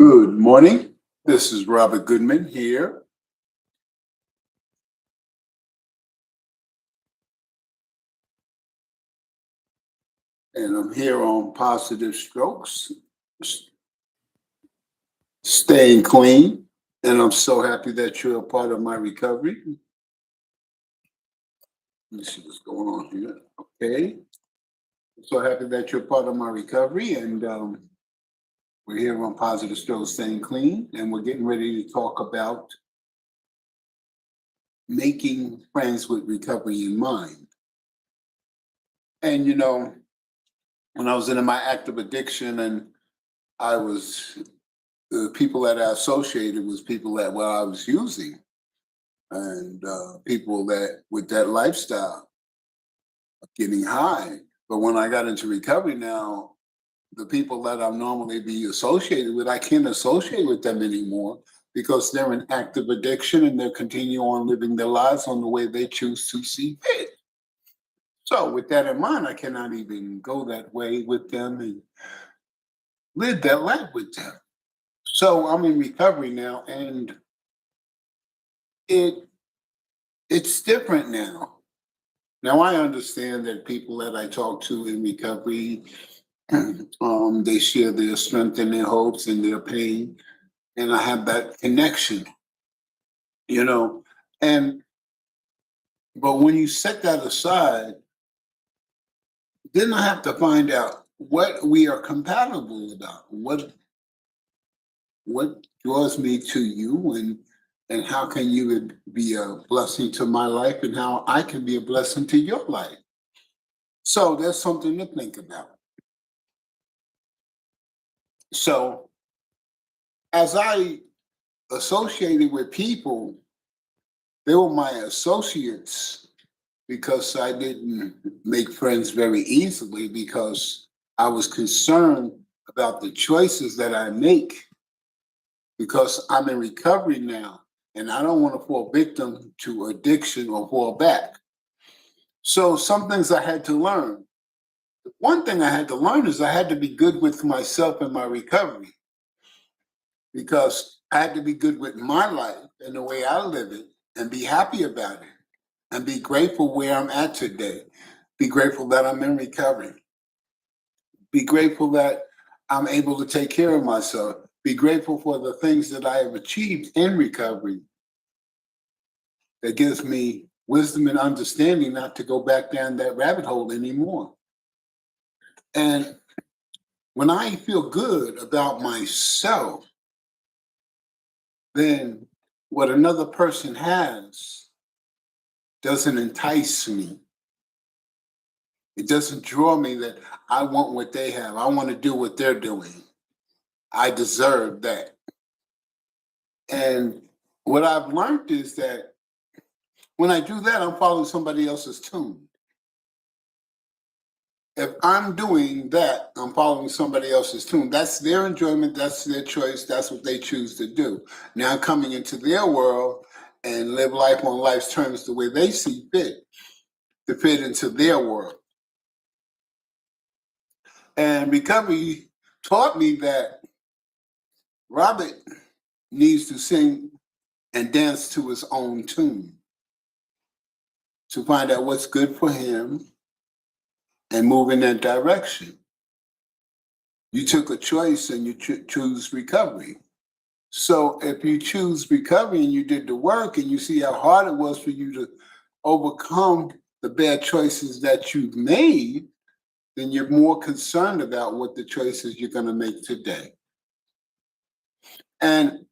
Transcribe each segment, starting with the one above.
Good morning. This is Robert Goodman here. And I'm here on Positive Strokes, staying clean. And I'm so happy that you're a part of my recovery. Let me see what's going on here. Okay. So happy that you're part of my recovery. And we're here on Positive Strokes, staying clean. And we're getting ready to talk about making friends with recovery in mind. And, when I was in my active addiction and I was the people that I associated was people that I was using and people that with that lifestyle of getting high. But when I got into recovery now, the people that I normally be associated with, I can't associate with them anymore because they're in active addiction and they're continue on living their lives on the way they choose to see fit. So with that in mind, I cannot even go that way with them and live that life with them. So I'm in recovery now, and it it's different now. Now I understand that people that I talk to in recovery, they share their strength and their hopes and their pain, and I have that connection, you know. And but when you set that aside, then I have to find out what we are compatible about. What draws me to you, and how can you be a blessing to my life, and how I can be a blessing to your life. So that's something to think about. So as I associated with people, they were my associates because I didn't make friends very easily because I was concerned about the choices that I make because I'm in recovery now and I don't want to fall victim to addiction or fall back. So some things I had to learn. One thing I had to learn is I had to be good with myself in my recovery because I had to be good with my life and the way I live it and be happy about it and be grateful where I'm at today. Be grateful that I'm in recovery. Be grateful that I'm able to take care of myself. Be grateful for the things that I have achieved in recovery that gives me wisdom and understanding not to go back down that rabbit hole anymore. And when I feel good about myself, then what another person has doesn't entice me. It doesn't draw me that I want what they have. I want to do what they're doing. I deserve that. And what I've learned is that when I do that, I'm following somebody else's tune. If I'm doing that, I'm following somebody else's tune. That's their enjoyment, that's their choice, that's what they choose to do. Now coming into their world and live life on life's terms the way they see fit, to fit into their world. And recovery taught me that Robert needs to sing and dance to his own tune to find out what's good for him and move in that direction. You took a choice and you choose recovery. So if you choose recovery and you did the work and you see how hard it was for you to overcome the bad choices that you've made, then you're more concerned about what the choices you're going to make today. And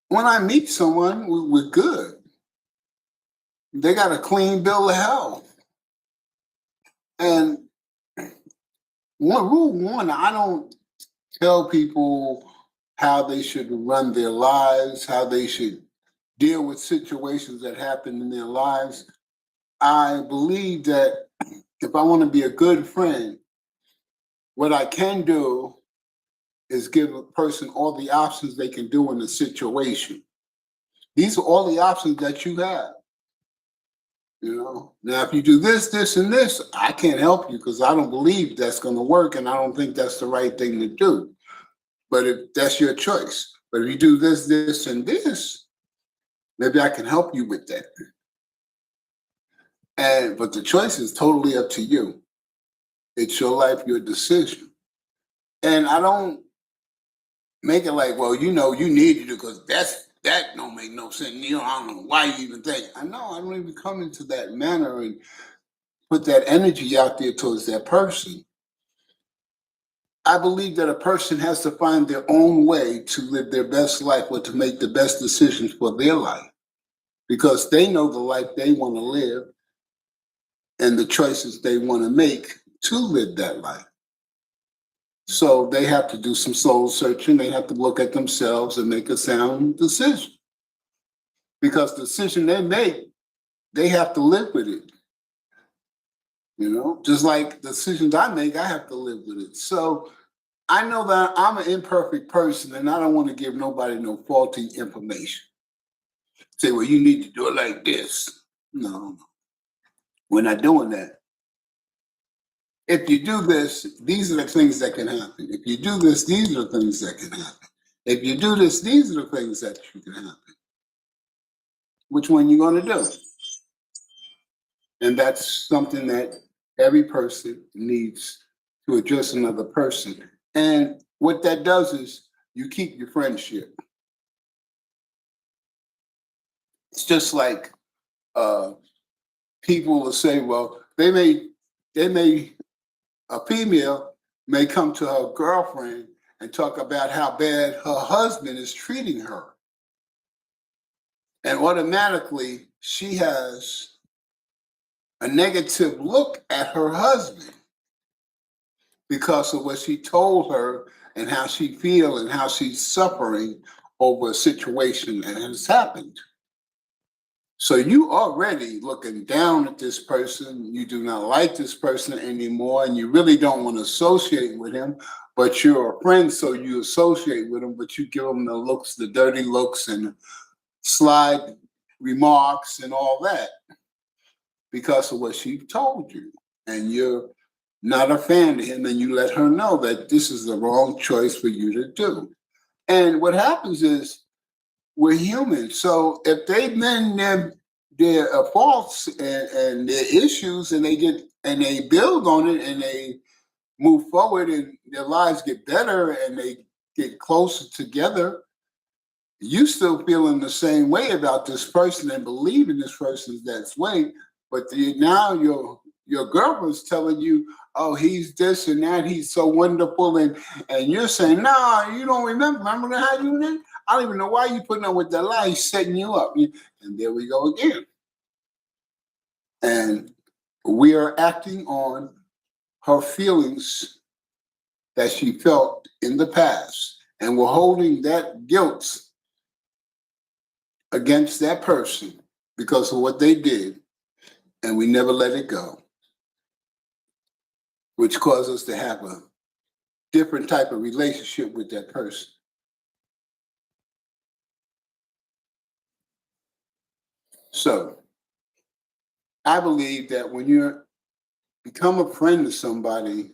when I meet someone, we're good. They got a clean bill of health. And rule one, I don't tell people how they should run their lives, how they should deal with situations that happen in their lives. I believe that if I want to be a good friend, what I can do is give a person all the options they can do in a situation. These are all the options that you have. Now if you do this, this, and this, I can't help you because I don't believe that's going to work, and I don't think that's the right thing to do. But if that's your choice. But if you do this, this, and this, maybe I can help you with that. But the choice is totally up to you. It's your life, your decision. And I don't make it like, well, you need to do because that don't make no sense. I don't know why you even think. I know I don't even come into that manner and put that energy out there towards that person. I believe that a person has to find their own way to live their best life or to make the best decisions for their life because they know the life they want to live and the choices they want to make to live that life. So they have to do some soul searching. They have to look at themselves and make a sound decision. Because the decision they make, they have to live with it. Just like the decisions I make, I have to live with it. So I know that I'm an imperfect person and I don't want to give nobody no faulty information. Say, well, you need to do it like this. No, we're not doing that. If you do this, these are the things that can happen. If you do this, these are the things that can happen. If you do this, these are the things that can happen. Which one you going to do? And that's something that every person needs to address another person. And what that does is you keep your friendship. It's just like people will say, well, a female may come to her girlfriend and talk about how bad her husband is treating her. And automatically she has a negative look at her husband because of what she told her and how she feels and how she's suffering over a situation that has happened. So you already looking down at this person. You do not like this person anymore, and you really don't want to associate with him, but you're a friend, so you associate with him, but you give him the looks, the dirty looks and slide remarks and all that because of what she told you. And you're not a fan of him, and you let her know that this is the wrong choice for you to do. And what happens is we're human. So if they mend their faults and their issues and they build on it and they move forward and their lives get better and they get closer together, you still feeling the same way about this person and believing this person's that way. But now your girlfriend's telling you, oh, he's this and that, he's so wonderful, and you're saying, no, you don't remember how you did? I don't even know why you putting up with that lie. He's setting you up. And there we go again. And we are acting on her feelings that she felt in the past. And we're holding that guilt against that person because of what they did. And we never let it go, which caused us to have a different type of relationship with that person. So I believe that when you become a friend to somebody,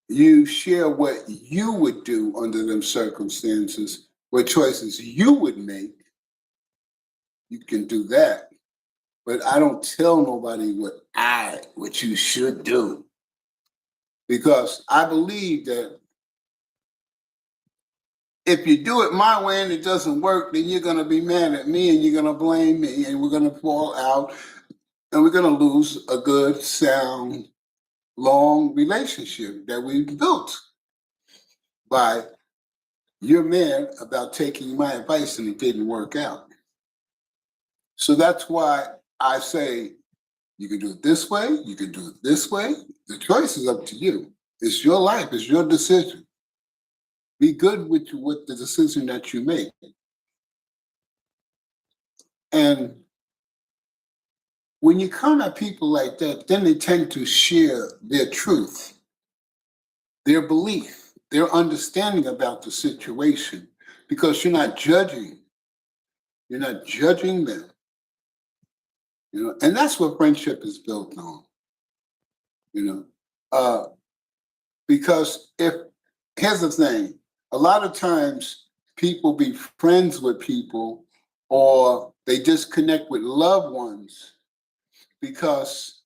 you share what you would do under them circumstances, what choices you would make. You can do that. But I don't tell nobody what you should do. Because I believe that if you do it my way and it doesn't work, then you're going to be mad at me and you're going to blame me and we're going to fall out and we're going to lose a good, sound, long relationship that we built by you're mad about taking my advice and it didn't work out. So that's why I say you can do it this way, you can do it this way. The choice is up to you. It's your life, it's your decision. Be good with the decision that you make. And when you come at people like that, then they tend to share their truth, their belief, their understanding about the situation, because you're not judging. You're not judging them. And that's what friendship is built on. Because if here's the thing. A lot of times people be friends with people or they disconnect with loved ones because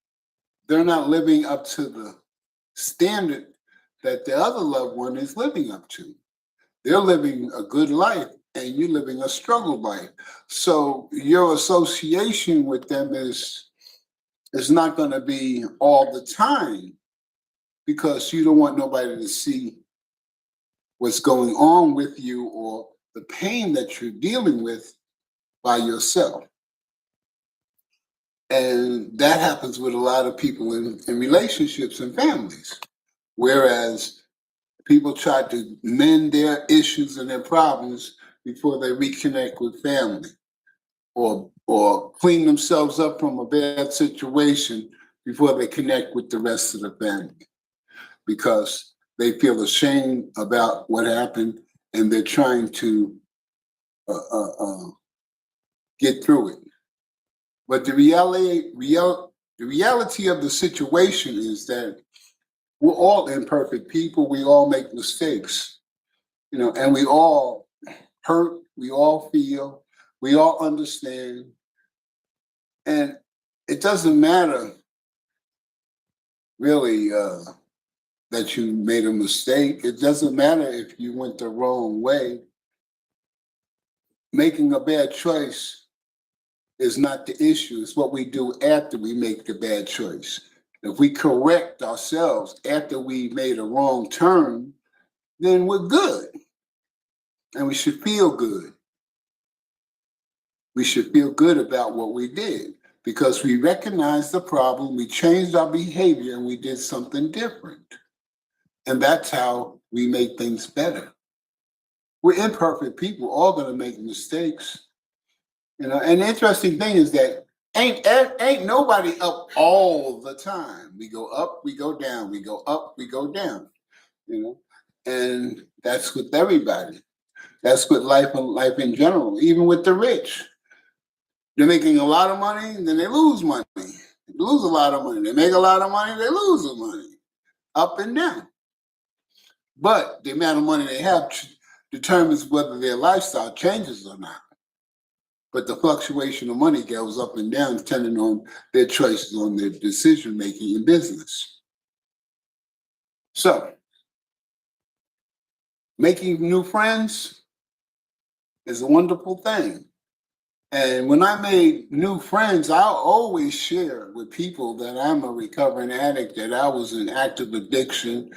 they're not living up to the standard that the other loved one is living up to. They're living a good life and you're living a struggle life. So your association with them is not going to be all the time because you don't want nobody to see what's going on with you or the pain that you're dealing with by yourself. And that happens with a lot of people in relationships and families. Whereas people try to mend their issues and their problems before they reconnect with family or clean themselves up from a bad situation before they connect with the rest of the family because they feel ashamed about what happened and they're trying to get through it. But the reality of the situation is that we're all imperfect people. We all make mistakes, and we all hurt. We all feel. We all understand. And it doesn't matter really that you made a mistake. It doesn't matter if you went the wrong way. Making a bad choice is not the issue. It's what we do after we make the bad choice. If we correct ourselves after we made a wrong turn, then we're good. And we should feel good. We should feel good about what we did because we recognized the problem, we changed our behavior, and we did something different. And that's how we make things better. We're imperfect people, all going to make mistakes. And the interesting thing is that ain't nobody up all the time. We go up, we go down, we go up, we go down, and that's with everybody. That's with life and life in general, even with the rich. They're making a lot of money, then they lose money. They lose a lot of money. They make a lot of money, they lose the money. Up and down. But the amount of money they have determines whether their lifestyle changes or not. But the fluctuation of money goes up and down depending on their choices, on their decision making in business. So, making new friends is a wonderful thing. And when I made new friends, I always share with people that I'm a recovering addict, that I was in active addiction,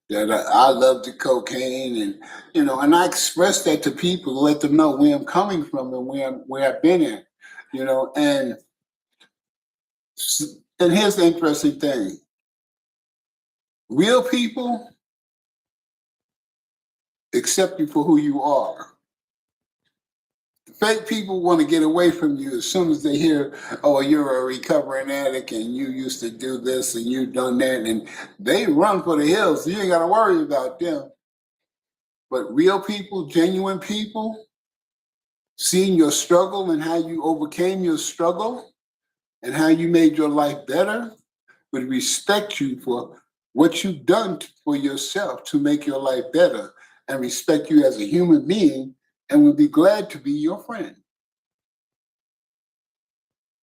that I loved the cocaine, and I express that to people, let them know where I'm coming from and where I've been at, and here's the interesting thing: real people accept you for who you are. Fake people want to get away from you as soon as they hear, oh, you're a recovering addict and you used to do this and you've done that, and they run for the hills. You ain't got to worry about them. But real people, genuine people, seeing your struggle and how you overcame your struggle and how you made your life better, would respect you for what you've done for yourself to make your life better and respect you as a human being and would be glad to be your friend.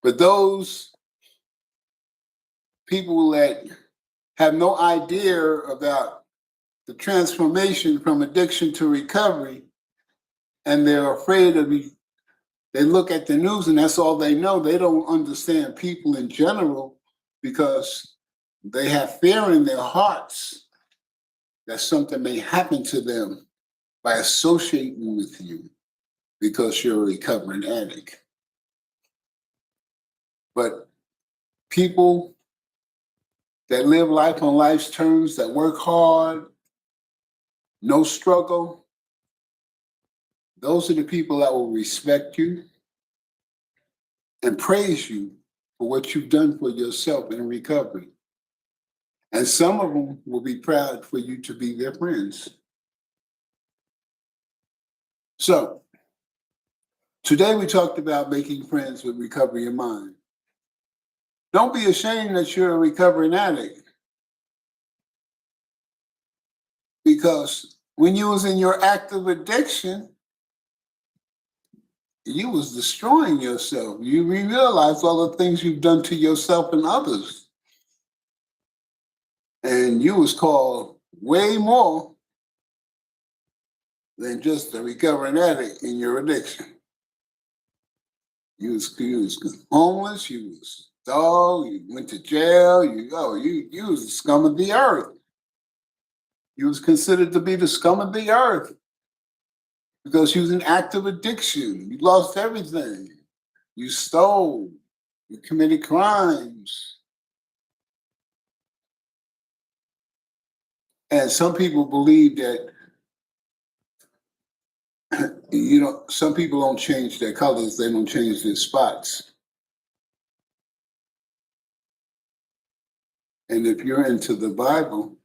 But those people that have no idea about the transformation from addiction to recovery, and they're afraid of they look at the news and that's all they know. They don't understand people in general because they have fear in their hearts that something may happen to them by associating with you because you're a recovering addict. But people that live life on life's terms, that work hard, no struggle, those are the people that will respect you and praise you for what you've done for yourself in recovery. And some of them will be proud for you to be their friends. So, today we talked about making friends with Recover Your Mind. Don't be ashamed that you're a recovering addict, because when you was in your active addiction, you was destroying yourself. You realized all the things you've done to yourself and others. And you was called way more than just a recovering addict in your addiction. You was homeless, you was dog, you went to jail, you was the scum of the earth. You was considered to be the scum of the earth because you was in active addiction. You lost everything. You stole, you committed crimes. And some people believe that, some people don't change their colors, they don't change their spots. And if you're into the Bible,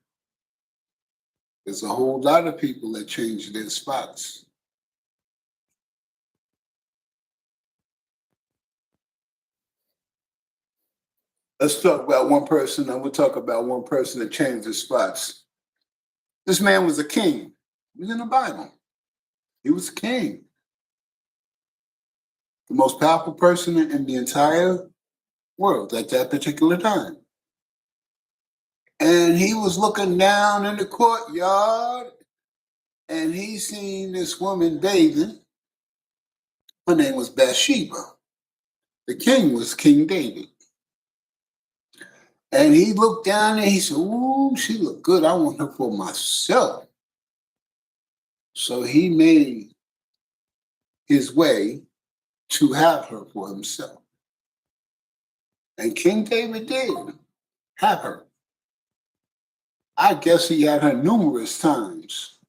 there's a whole lot of people that change their spots. Let's talk about one person, and we'll talk about one person that changed his spots. This man was a king. He was in the Bible. He was a king. The most powerful person in the entire world at that particular time. And he was looking down in the courtyard and he seen this woman bathing. Her name was Bathsheba. The king was King David. And he looked down and he said, ooh, she looked good. I want her for myself. So he made his way to have her for himself. And King David did have her. I guess he had her numerous times.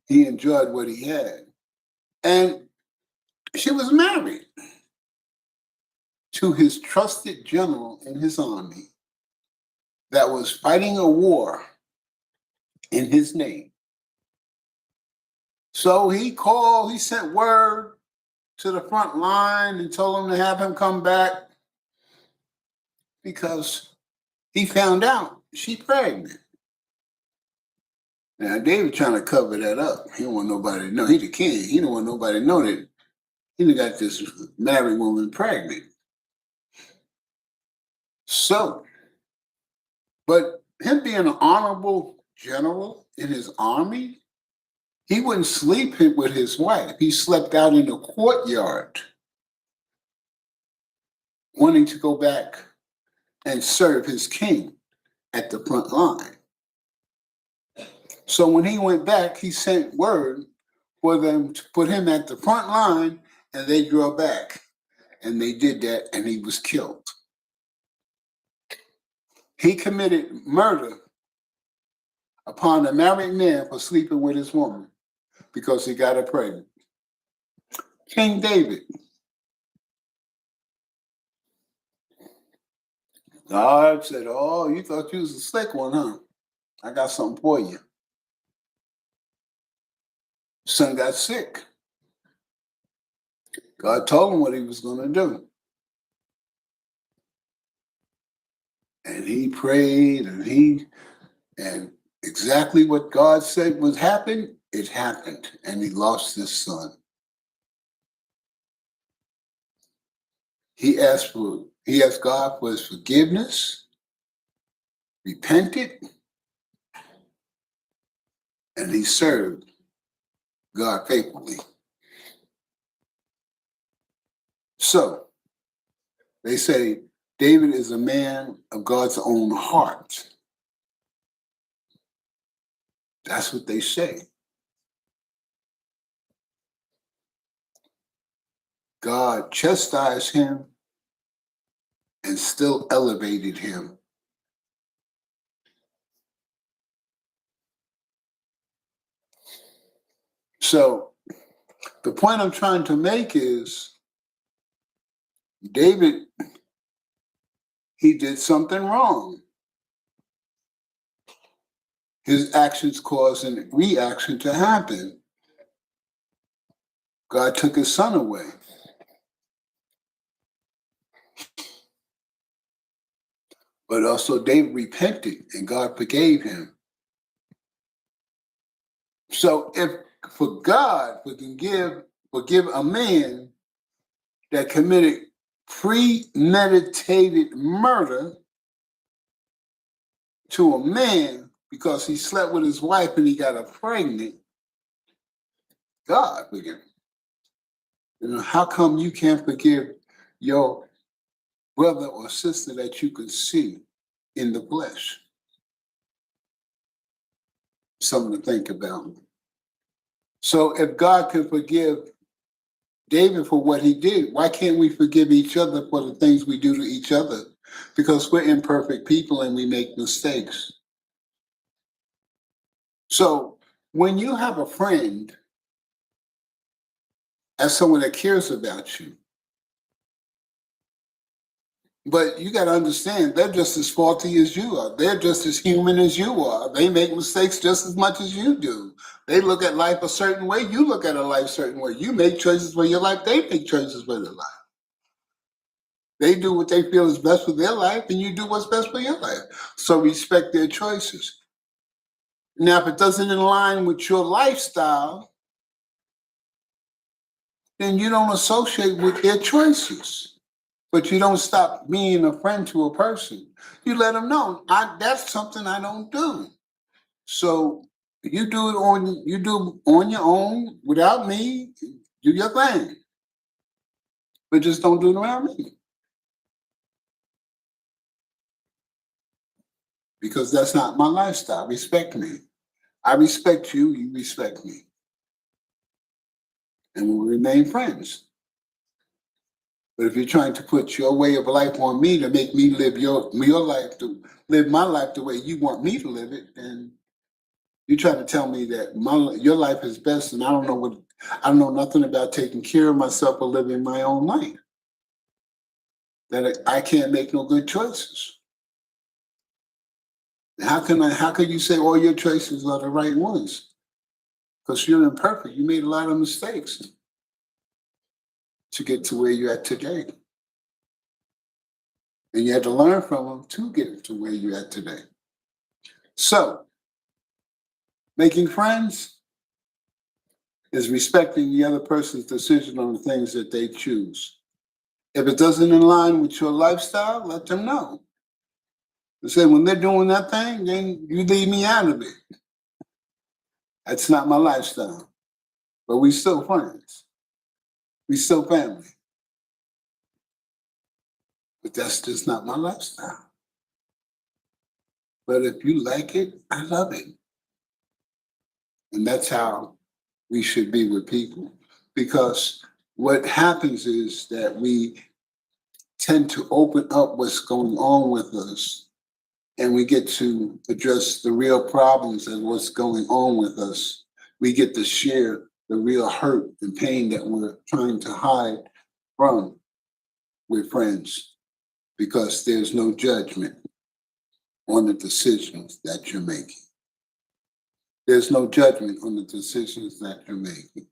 He enjoyed what he had. And she was married to his trusted general in his army that was fighting a war in his name. So he sent word to the front line and told them to have him come back because he found out she's pregnant. Now, David trying to cover that up. He don't want nobody to know. He the king. He don't want nobody to know that he got this married woman pregnant. So, but him being an honorable general in his army, he wouldn't sleep with his wife. He slept out in the courtyard, wanting to go back and serve his king at the front line. So when he went back, he sent word for them to put him at the front line, and they drew back. And they did that, and he was killed. He committed murder upon a married man for sleeping with his woman because he got her pregnant. King David. God said, oh, you thought you was a slick one, huh? I got something for you. Son got sick. God told him what he was going to do. And he prayed and exactly what God said would happen, it happened. And he lost his son. He asked God for his forgiveness, repented, and he served God faithfully. So they say David is a man of God's own heart. That's what they say. God chastised him and still elevated him. So the point I'm trying to make is David, he did something wrong. His actions caused a reaction to happen. God took his son away. But also David repented and God forgave him. So if for God forgive a man that committed premeditated murder to a man because he slept with his wife and he got her pregnant, God forgive him. You know, how come you can't forgive your brother or sister that you can see in the flesh? Something to think about. So if God can forgive David for what he did, why can't we forgive each other for the things we do to each other? Because we're imperfect people and we make mistakes. So when you have a friend as someone that cares about you, but you got to understand they're just as faulty as you are. They're just as human as you are. They make mistakes just as much as you do. They look at life a certain way. You look at a life a certain way. You make choices for your life. They make choices for their life. They do what they feel is best for their life, and you do what's best for your life. So respect their choices. Now, if it doesn't align with your lifestyle, then you don't associate with their choices. But you don't stop being a friend to a person. You let them know, that's something I don't do. So you do it on your own without me. Do your thing, but just don't do it around me because that's not my lifestyle. Respect me. I respect you. You respect me, and we'll remain friends. But if you're trying to put your way of life on me to make me live your life, to live my life the way you want me to live it, then you try to tell me that your life is best, and I don't know nothing about taking care of myself or living my own life. That I can't make no good choices. How can you say all your choices are the right ones? Because you're imperfect. You made a lot of mistakes to get to where you're at today. And you had to learn from them to get to where you're at today. So, making friends is respecting the other person's decision on the things that they choose. If it doesn't align with your lifestyle, let them know. They say when they're doing that thing, then you leave me out of it. That's not my lifestyle. But we still friends. We still family. But that's just not my lifestyle. But if you like it, I love it. And that's how we should be with people. Because what happens is that we tend to open up what's going on with us and we get to address the real problems and what's going on with us. We get to share the real hurt and pain that we're trying to hide from with friends because there's no judgment on the decisions that you're making. There's no judgment on the decisions that you're making.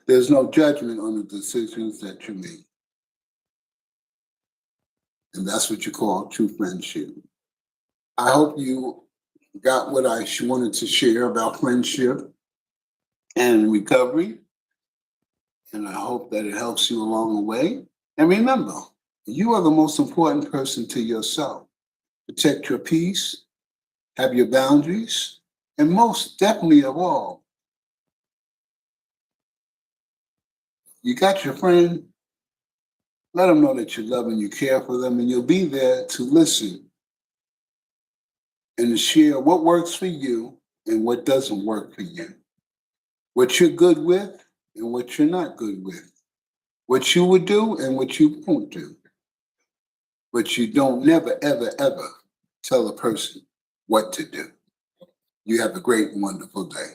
There's no judgment on the decisions that you make. And that's what you call true friendship. I hope you got what I wanted to share about friendship and recovery. And I hope that it helps you along the way. And remember, you are the most important person to yourself. Protect your peace, have your boundaries, and most definitely of all, you got your friend, let them know that you love and you care for them, and you'll be there to listen and to share what works for you and what doesn't work for you. What you're good with and what you're not good with. What you would do and what you won't do. But you don't never, ever, ever tell a person what to do. You have a great and wonderful day.